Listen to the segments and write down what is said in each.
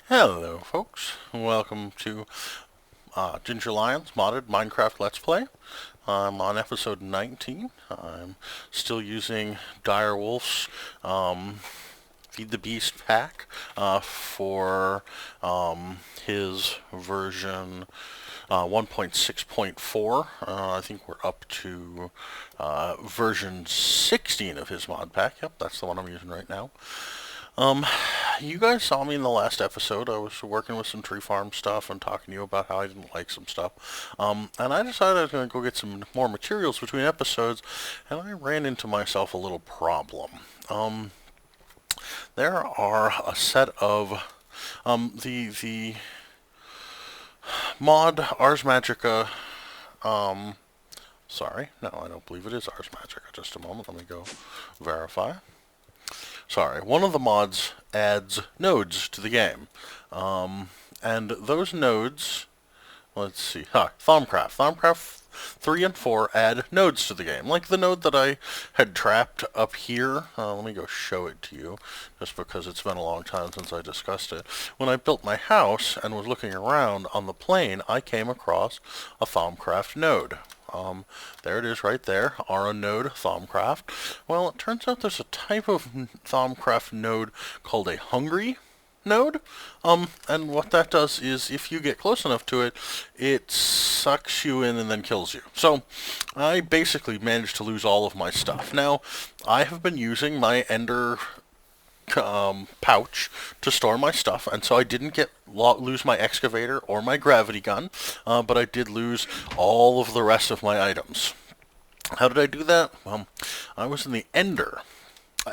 Hello, folks. Welcome to GingerLion's modded Minecraft Let's Play. I'm on episode 19. I'm still using Direwolf's Feed the Beast pack for his version 1.6.4. I think we're up to version 16 of his mod pack. Yep, that's the one I'm using right now. Um, you guys saw me in the last episode. I was working with some tree farm stuff and talking to you about how I didn't like some stuff. And I decided I was going to go get some more materials between episodes, and I ran into myself a little problem. There are a set of the mod Ars Magica. Sorry, no, I don't believe it is Ars Magica. Just a moment, let me go verify. Sorry, one of the mods adds nodes to the game. And those nodes, let's see, Thaumcraft. Thaumcraft 3 and 4 add nodes to the game. Like the node that I had trapped up here. Let me go show it to you, just because it's been a long time since I discussed it. When I built my house and was looking around on the plane, I came across a Thaumcraft node. There it is right there, Aura node Thaumcraft. Well, it turns out there's a type of Thaumcraft node called a hungry node. And what that does is if you get close enough to it, it sucks you in and then kills you. So I basically managed to lose all of my stuff. Now, I have been using my Ender pouch to store my stuff, and so I didn't lose my excavator or my gravity gun, but I did lose all of the rest of my items. How did I do that? Well, I was in the Ender.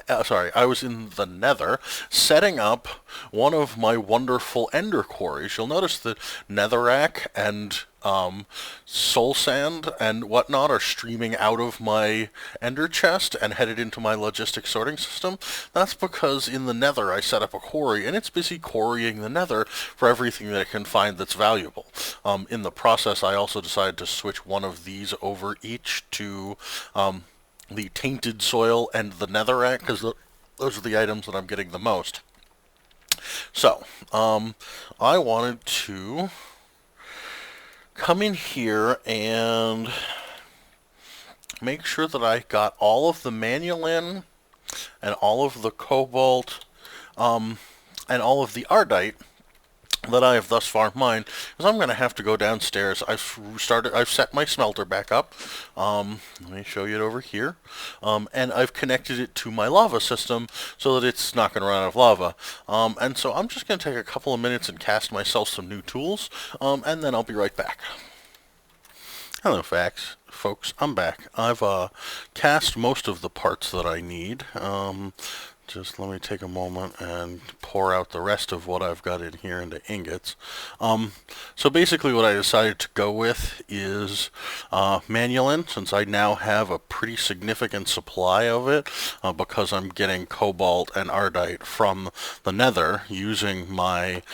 I was in the Nether setting up one of my wonderful Ender quarries. You'll notice that Netherrack and soul sand and whatnot are streaming out of my Ender chest and headed into my logistic sorting system. That's because in the Nether I set up a quarry, and it's busy quarrying the Nether for everything that it can find that's valuable. In the process, I also decided to switch one of these over each to the tainted soil and the netherrack, because those are the items that I'm getting the most. So, I wanted to come in here and make sure that I got all of the manual and all of the cobalt, and all of the ardite that I have thus far mined, because I'm going to have to go downstairs. I've set my smelter back up. Let me show you it over here. And I've connected it to my lava system so that it's not going to run out of lava. And so I'm just going to take a couple of minutes and cast myself some new tools, and then I'll be right back. Hello, folks. I'm back. I've cast most of the parts that I need. Just let me take a moment and pour out the rest of what I've got in here into ingots. So basically what I decided to go with is manualin, since I now have a pretty significant supply of it, because I'm getting cobalt and ardite from the nether using my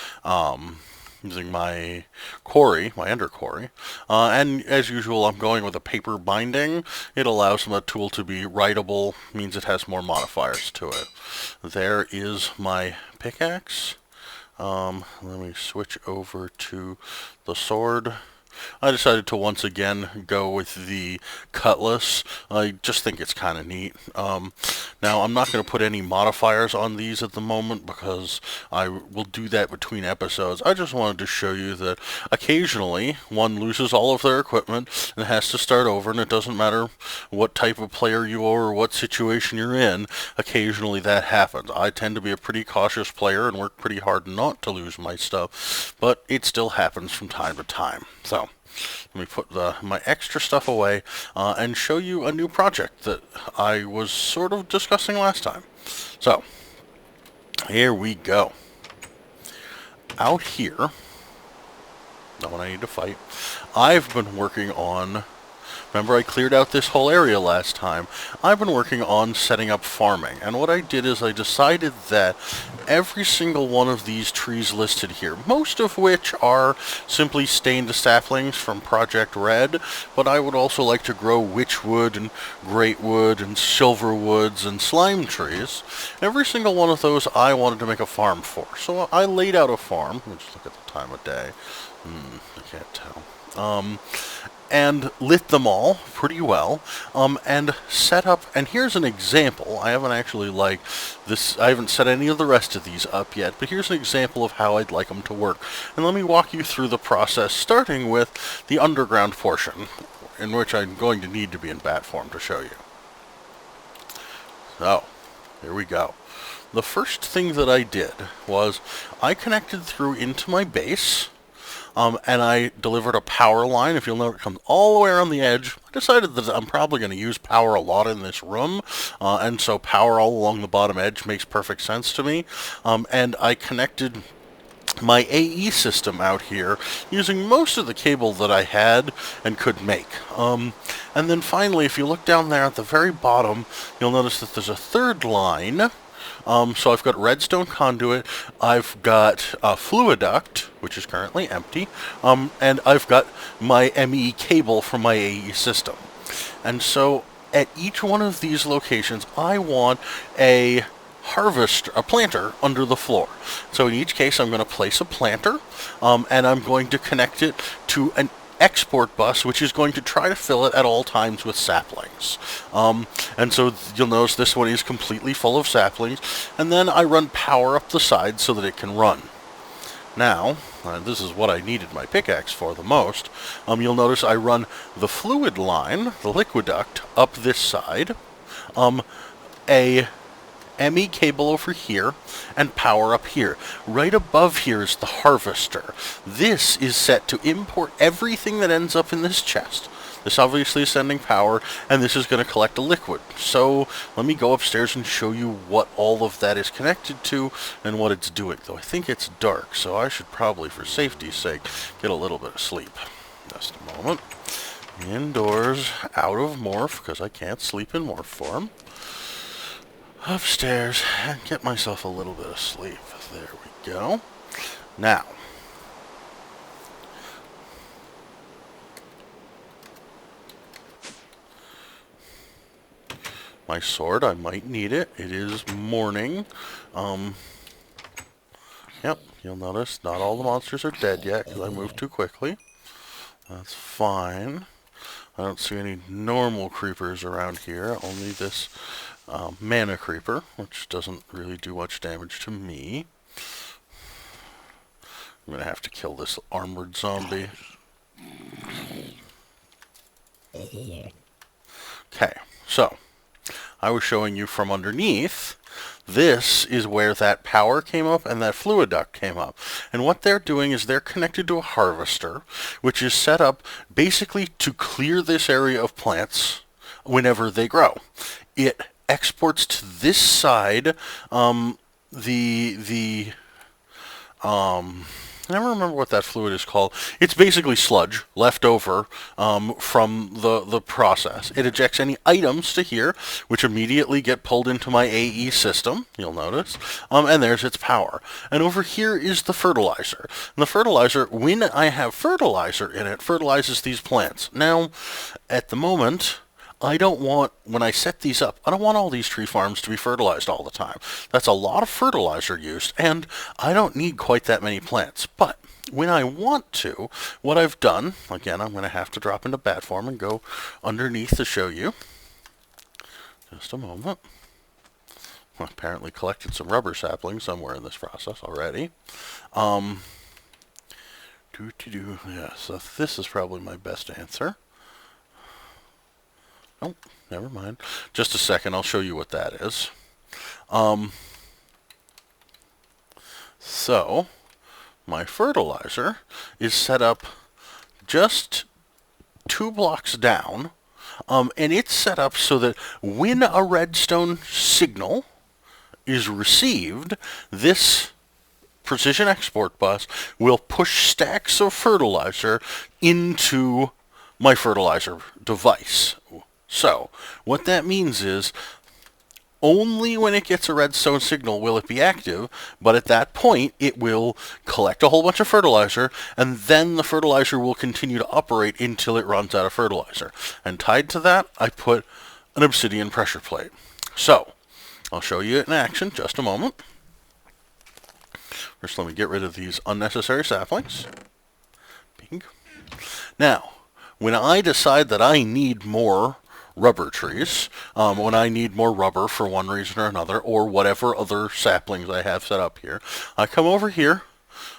quarry, my ender quarry. And as usual, I'm going with a paper binding. It allows the tool to be writable, means it has more modifiers to it. There is my pickaxe. Let me switch over to the sword. I decided to once again go with the cutlass. I just think it's kind of neat. Now, I'm not going to put any modifiers on these at the moment because I will do that between episodes. I just wanted to show you that occasionally one loses all of their equipment and has to start over, and it doesn't matter what type of player you are or what situation you're in. Occasionally that happens. I tend to be a pretty cautious player and work pretty hard not to lose my stuff, but it still happens from time to time. So let me put my extra stuff away and show you a new project that I was sort of discussing last time. So, here we go. Out here, not when I need to fight, I've been working on Remember I cleared out this whole area last time. I've been working on setting up farming, and what I did is I decided that every single one of these trees listed here, most of which are simply stained saplings from Project Red, but I would also like to grow witchwood and greatwood and silverwoods and slime trees. Every single one of those I wanted to make a farm for. So I laid out a farm. Let me just look at the time of day. I can't tell. And lit them all pretty well, and set up, and here's an example. I haven't actually, I haven't set any of the rest of these up yet, but here's an example of how I'd like them to work. And let me walk you through the process, starting with the underground portion, in which I'm going to need to be in bat form to show you. So, here we go. The first thing that I did was I connected through into my base, and I delivered a power line. If you'll note, it comes all the way around the edge. I decided that I'm probably going to use power a lot in this room, and so power all along the bottom edge makes perfect sense to me. And I connected my AE system out here using most of the cable that I had and could make. And then finally, if you look down there at the very bottom, you'll notice that there's a third line. So I've got redstone conduit, I've got fluiduct, which is currently empty, and I've got my ME cable from my AE system. And so at each one of these locations, I want a planter under the floor. So in each case, I'm going to place a planter, and I'm going to connect it to an export bus, which is going to try to fill it at all times with saplings. And so you'll notice this one is completely full of saplings, and then I run power up the side so that it can run. Now, this is what I needed my pickaxe for the most. You'll notice I run the fluid line, the liquiduct, up this side, a ME cable over here, and power up here. Right above here is the harvester. This is set to import everything that ends up in this chest. This obviously is sending power, and this is going to collect a liquid. So let me go upstairs and show you what all of that is connected to and what it's doing. Though I think it's dark, so I should probably, for safety's sake, get a little bit of sleep. Just a moment. Indoors, out of morph, because I can't sleep in morph form. Upstairs and get myself a little bit of sleep. There we go. Now, my sword, I might need it. It is morning. Yep, you'll notice not all the monsters are dead yet because I moved too quickly. That's fine. I don't see any normal creepers around here, only this mana creeper, which doesn't really do much damage to me. I'm going to have to kill this armored zombie. Okay, so I was showing you from underneath. This is where that power came up and that fluid duct came up. And what they're doing is they're connected to a harvester, which is set up basically to clear this area of plants whenever they grow. It exports to this side I never remember what that fluid is called. It's basically sludge left over from the process. It ejects any items to here, which immediately get pulled into my AE system, you'll notice, and there's its power. And over here is the fertilizer. And the fertilizer, when I have fertilizer in it, fertilizes these plants. Now, at the moment, I don't want, when I set these up, I don't want all these tree farms to be fertilized all the time. That's a lot of fertilizer used, and I don't need quite that many plants. But when I want to, what I've done, again, I'm going to have to drop into bat form and go underneath to show you. Just a moment. I apparently collected some rubber saplings somewhere in this process already. Yeah, so this is probably my best answer. Oh, never mind. Just a second, I'll show you what that is. So, my fertilizer is set up just 2 blocks down, and it's set up so that when a redstone signal is received, this precision export bus will push stacks of fertilizer into my fertilizer device. So, what that means is only when it gets a redstone signal will it be active, but at that point it will collect a whole bunch of fertilizer, and then the fertilizer will continue to operate until it runs out of fertilizer. And tied to that, I put an obsidian pressure plate. So, I'll show you it in action just a moment. First, let me get rid of these unnecessary saplings. Pink. Now, when I decide that I need more rubber trees, when I need more rubber for one reason or another, or whatever other saplings I have set up here, I come over here,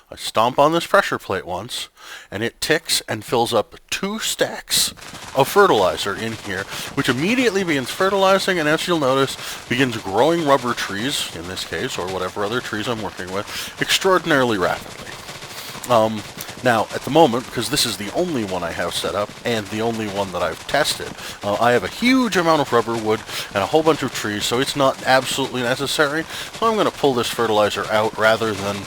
I stomp on this pressure plate once, and it ticks and fills up 2 stacks of fertilizer in here, which immediately begins fertilizing, and as you'll notice, begins growing rubber trees, in this case, or whatever other trees I'm working with, extraordinarily rapidly. Now, at the moment, because this is the only one I have set up, and the only one that I've tested, I have a huge amount of rubber wood and a whole bunch of trees, so it's not absolutely necessary. So I'm going to pull this fertilizer out rather than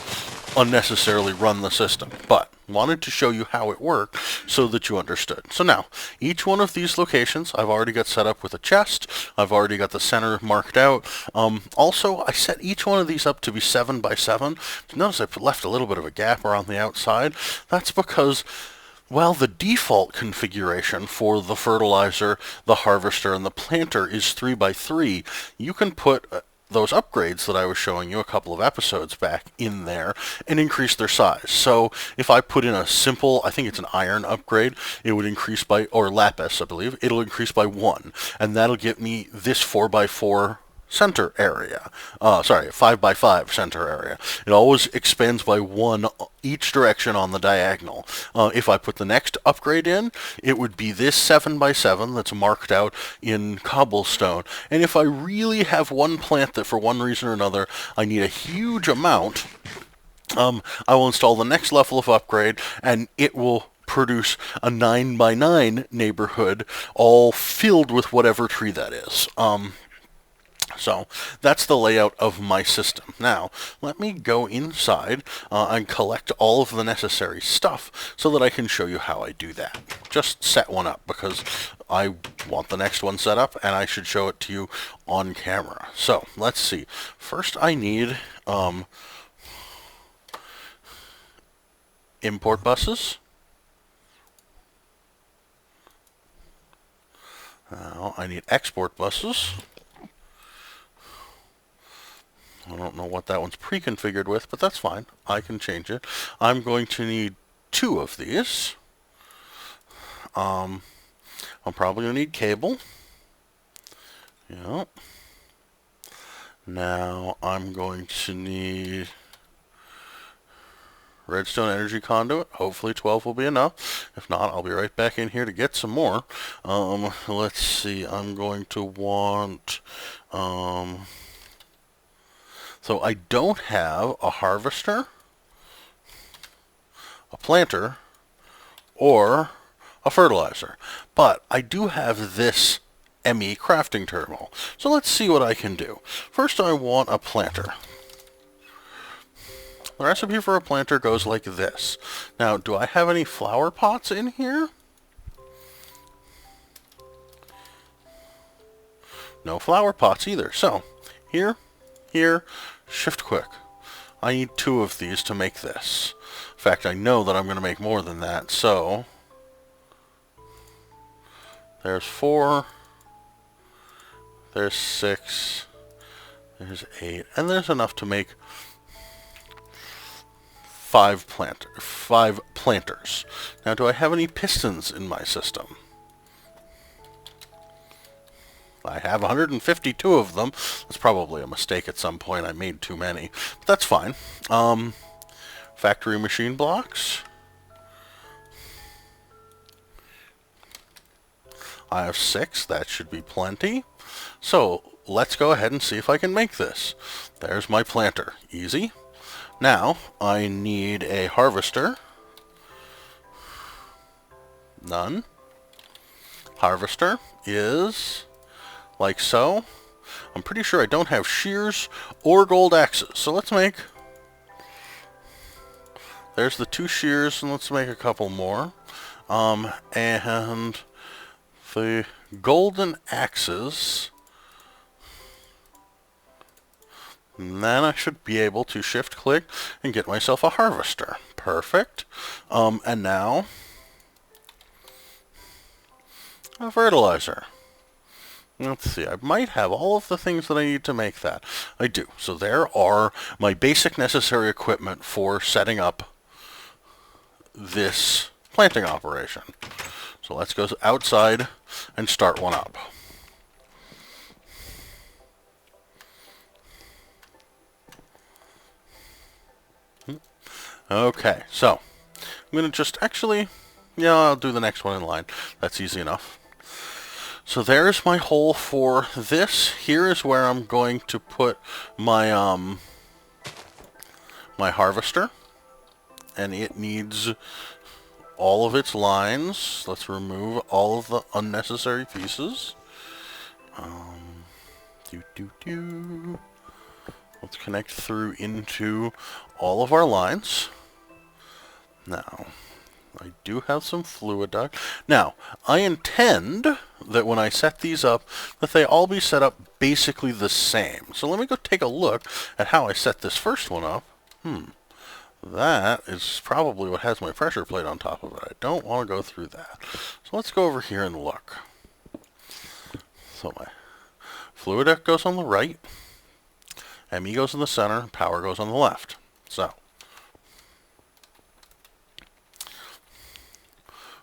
unnecessarily run the system. But wanted to show you how it worked so that you understood. So now, each one of these locations I've already got set up with a chest. I've already got the center marked out. Also, I set each one of these up to be 7 by 7. Notice I left a little bit of a gap around the outside. That's because, well, the default configuration for the fertilizer, the harvester, and the planter is 3 by 3. You can put those upgrades that I was showing you a couple of episodes back in there and increase their size. So if I put in a simple, I think it's an iron upgrade, it would increase by, or lapis I believe, it'll increase by 1, and that'll get me this 4 by 4 center area. 5 by 5 center area. It always expands by 1 each direction on the diagonal. If I put the next upgrade in, it would be this 7 by 7 that's marked out in cobblestone. And if I really have one plant that for one reason or another I need a huge amount, I will install the next level of upgrade, and it will produce a 9 by 9 neighborhood all filled with whatever tree that is. So that's the layout of my system. Now, let me go inside and collect all of the necessary stuff so that I can show you how I do that. Just set one up because I want the next one set up and I should show it to you on camera. So, let's see. First I need import buses. Now I need export buses. I don't know what that one's pre-configured with, but that's fine. I can change it. I'm going to need 2 of these. I'm probably going to need cable. Yep. Now I'm going to need redstone energy conduit. Hopefully 12 will be enough. If not, I'll be right back in here to get some more. Let's see. I'm going to want so I don't have a harvester, a planter, or a fertilizer. But I do have this ME crafting terminal. So let's see what I can do. First I want a planter. The recipe for a planter goes like this. Now, do I have any flower pots in here? No flower pots either. So, here, shift quick. I need 2 of these to make this. In fact, I know that I'm going to make more than that, so there's 4, there's 6, there's 8, and there's enough to make 5 planters. Now, do I have any pistons in my system? I have 152 of them. That's probably a mistake at some point. I made too many. But that's fine. Factory machine blocks. I have 6. That should be plenty. So, let's go ahead and see if I can make this. There's my planter. Easy. Now, I need a harvester. None. Harvester is like so. I'm pretty sure I don't have shears or gold axes. So let's make... There's the 2 shears, and let's make a couple more. And the golden axes, and then I should be able to shift click and get myself a harvester. Perfect. And now a fertilizer. Let's see, I might have all of the things that I need to make that. I do. So there are my basic necessary equipment for setting up this planting operation. So let's go outside and start one up. Okay, so I'm going to just actually, yeah, I'll do the next one in line. That's easy enough. So there's my hole for this. Here is where I'm going to put my my harvester, and it needs all of its lines. Let's remove all of the unnecessary pieces. Let's connect through into all of our lines. Now, I do have some fluid duct. Now, I intend that when I set these up, that they all be set up basically the same. So let me go take a look at how I set this first one up. That is probably what has my pressure plate on top of it. I don't want to go through that. So let's go over here and look. So my fluid duct goes on the right, ME goes in the center, power goes on the left. So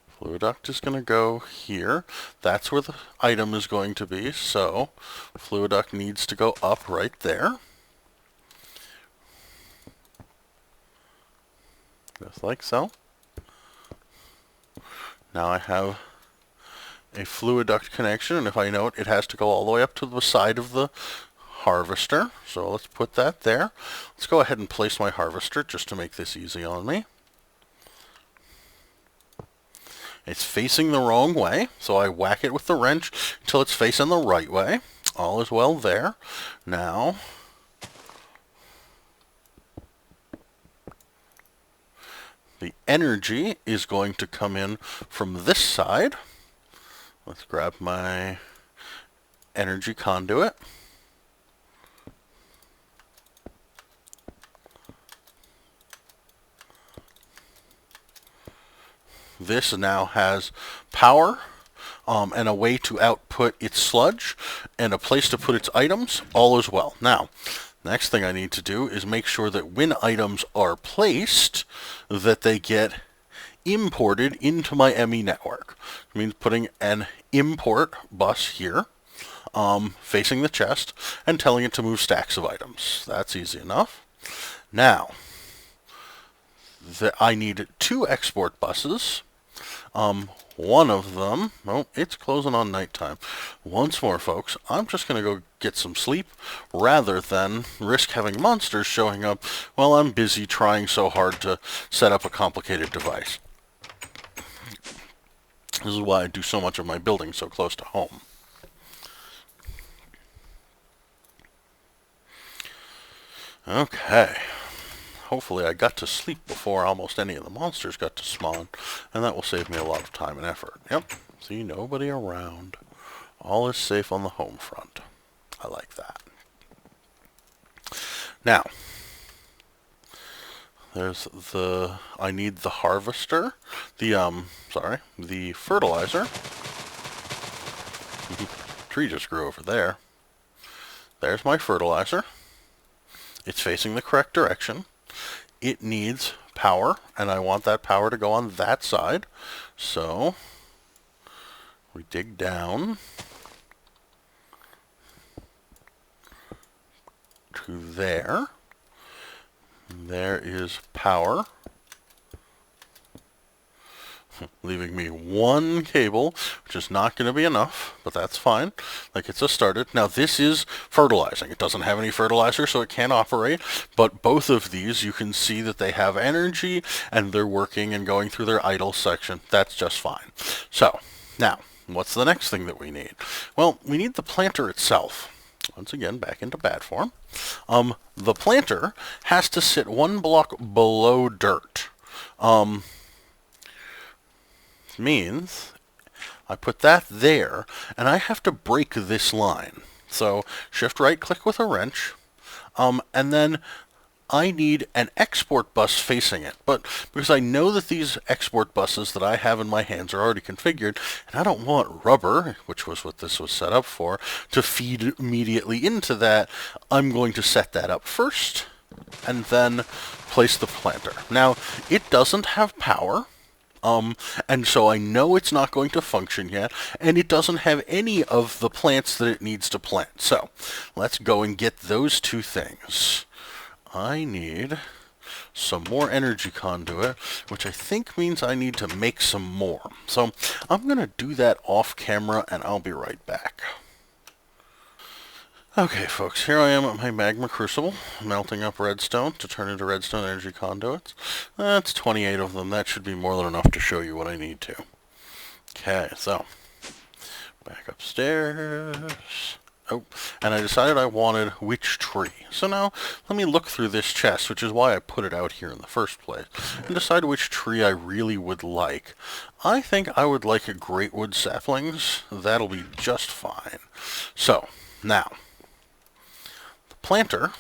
fluid duct is going to go here. That's where the item is going to be. So fluid duct needs to go up right there. Just like so. Now I have a fluid duct connection, and if I note, it has to go all the way up to the side of the harvester. So let's put that there. Let's go ahead and place my harvester just to make this easy on me. It's facing the wrong way, so I whack it with the wrench until it's facing the right way. All is well there. Now, the energy is going to come in from this side. Let's grab my energy conduit. This now has power and a way to output its sludge and a place to put its items. All is well. Now, next thing I need to do is make sure that when items are placed, that they get imported into my ME network. It means putting an import bus here, facing the chest, and telling it to move stacks of items. That's easy enough. Now, I need 2 export buses. One of them, oh, it's closing on nighttime. Once more, folks, I'm just going to go get some sleep rather than risk having monsters showing up while I'm busy trying so hard to set up a complicated device. This is why I do so much of my building so close to home. Okay. Hopefully I got to sleep before almost any of the monsters got to spawn, and that will save me a lot of time and effort. Yep, see, nobody around. All is safe on the home front. I like that. Now, I need the harvester, the fertilizer. Tree just grew over there. There's my fertilizer. It's facing the correct direction. It needs power, and I want that power to go on that side. So we dig down to there. There is power, leaving me 1 cable, which is not going to be enough, but that's fine. That gets us started. Now this is fertilizing. It doesn't have any fertilizer, so it can't operate, but both of these, you can see that they have energy, and they're working and going through their idle section. That's just fine. So, now, what's the next thing that we need? Well, we need the planter itself. Once again, back into bad form. The planter has to sit 1 block below dirt. means I put that there, and I have to break this line. So shift right click with a wrench, and then I need an export bus facing it. But because I know that these export buses that I have in my hands are already configured, and I don't want rubber, which was what this was set up for, to feed immediately into that, I'm going to set that up first, and then place the planter. Now, it doesn't have power, and so I know it's not going to function yet, and it doesn't have any of the plants that it needs to plant. So, let's go and get those two things. I need some more energy conduit, which I think means I need to make some more. So I'm going to do that off camera, and I'll be right back. Okay, folks, here I am at my magma crucible, melting up redstone to turn into redstone energy conduits. That's 28 of them. That should be more than enough to show you what I need to. Okay, so back upstairs. Oh, and I decided I wanted which tree. So now, let me look through this chest, which is why I put it out here in the first place, and decide which tree I really would like. I think I would like a greatwood saplings. That'll be just fine. So, now, the planter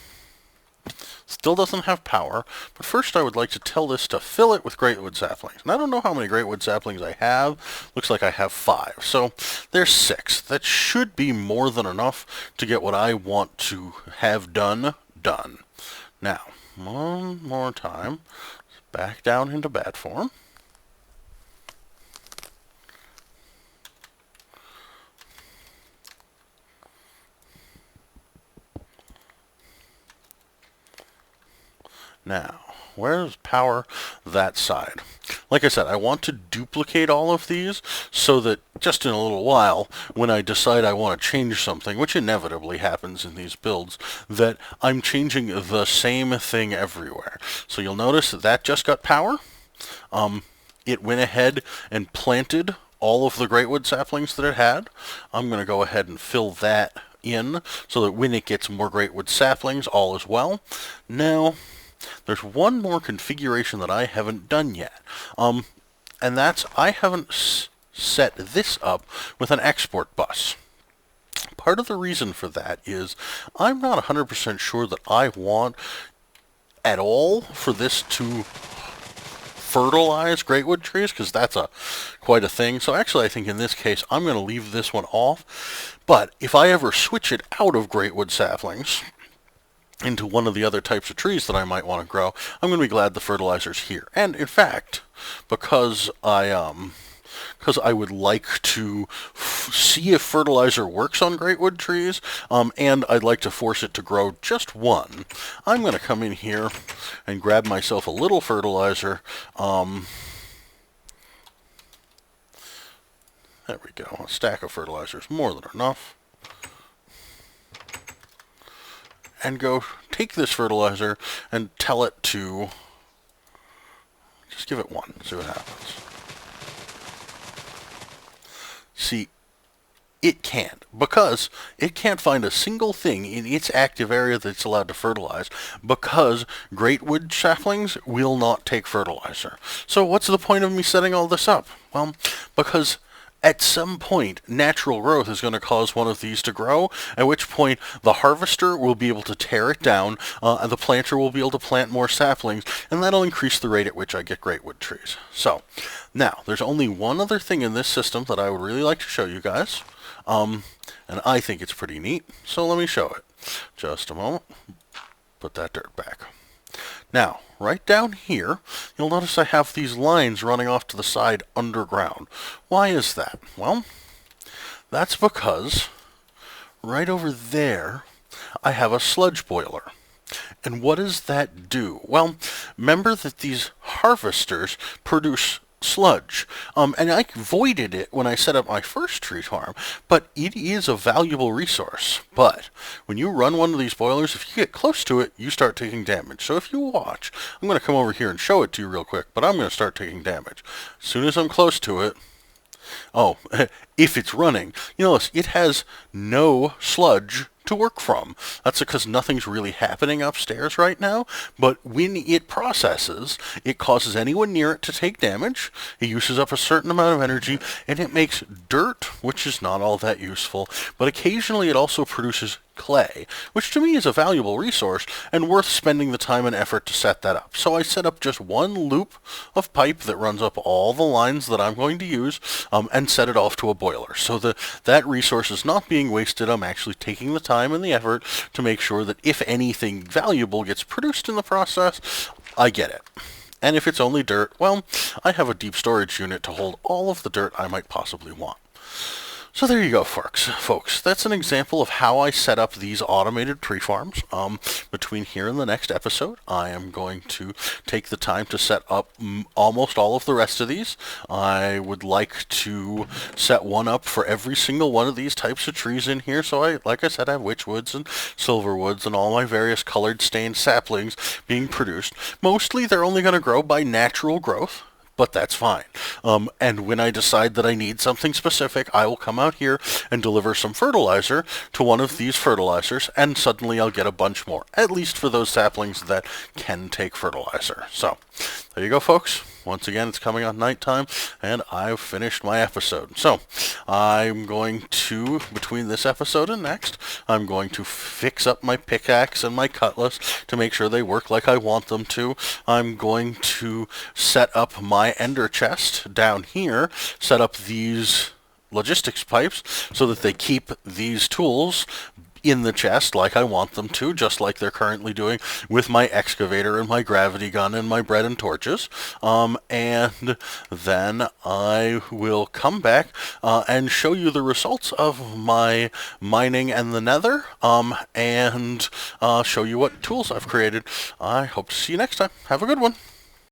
still doesn't have power, but first I would like to tell this to fill it with greatwood saplings. And I don't know how many greatwood saplings I have. Looks like I have 5. So there's 6. That should be more than enough to get what I want to have done. Now, one more time. Back down into bat form. Now, where's power? That side. Like I said, I want to duplicate all of these so that just in a little while, when I decide I want to change something, which inevitably happens in these builds, that I'm changing the same thing everywhere. So you'll notice that that just got power. It went ahead and planted all of the greatwood saplings that it had. I'm going to go ahead and fill that in so that when it gets more greatwood saplings, all is well. Now, there's one more configuration that I haven't done yet, and that's I haven't set this up with an export bus. Part of the reason for that is I'm not 100% sure that I want at all for this to fertilize greatwood trees, because that's quite a thing. So actually I think in this case I'm going to leave this one off, but if I ever switch it out of greatwood saplings into one of the other types of trees that I might want to grow, I'm going to be glad the fertilizer's here. And in fact, because I would like to see if fertilizer works on greatwood trees, and I'd like to force it to grow just one, I'm going to come in here and grab myself a little fertilizer. There we go. A stack of fertilizer is more than enough. And go take this fertilizer and tell it to just give it 1, see what happens. See, it can't, because it can't find a single thing in its active area that's allowed to fertilize, because greatwood saplings will not take fertilizer. So what's the point of me setting all this up? Well, because at some point, natural growth is going to cause one of these to grow, at which point the harvester will be able to tear it down, and the planter will be able to plant more saplings, and that'll increase the rate at which I get greatwood trees. So, now, there's only one other thing in this system that I would really like to show you guys, and I think it's pretty neat, so let me show it. Just a moment. Put that dirt back. Now, right down here, you'll notice I have these lines running off to the side underground. Why is that? Well, that's because right over there, I have a sludge boiler. And what does that do? Well, remember that these harvesters produce sludge. And I voided it when I set up my first tree farm, but it is a valuable resource. But when you run one of these boilers, if you get close to it, you start taking damage. So if you watch, I'm going to come over here and show it to you real quick, but I'm going to start taking damage. As soon as I'm close to it, oh, if it's running, you notice it has no sludge to work from. That's because nothing's really happening upstairs right now, but when it processes, it causes anyone near it to take damage, it uses up a certain amount of energy, and it makes dirt, which is not all that useful, but occasionally it also produces clay, which to me is a valuable resource and worth spending the time and effort to set that up. So I set up just one loop of pipe that runs up all the lines that I'm going to use and set it off to a boiler. So that resource is not being wasted. I'm actually taking the time and the effort to make sure that if anything valuable gets produced in the process, I get it. And if it's only dirt, well, I have a deep storage unit to hold all of the dirt I might possibly want. So there you go, folks. That's an example of how I set up these automated tree farms. Between here and the next episode, I am going to take the time to set up almost all of the rest of these. I would like to set one up for every single one of these types of trees in here. So like I said, I have witchwoods and silverwoods and all my various colored stained saplings being produced. Mostly they're only going to grow by natural growth, but that's fine. And when I decide that I need something specific, I will come out here and deliver some fertilizer to one of these fertilizers, and suddenly I'll get a bunch more, at least for those saplings that can take fertilizer. So, there you go, folks. Once again, it's coming on nighttime, and I've finished my episode. So, I'm going to, between this episode and next, I'm going to fix up my pickaxe and my cutlass to make sure they work like I want them to. I'm going to set up my ender chest down here, set up these logistics pipes so that they keep these tools in the chest like I want them to, just like they're currently doing with my excavator and my gravity gun and my bread and torches. And then I will come back and show you the results of my mining and the nether, and show you what tools I've created. I hope to see you next time. Have a good one.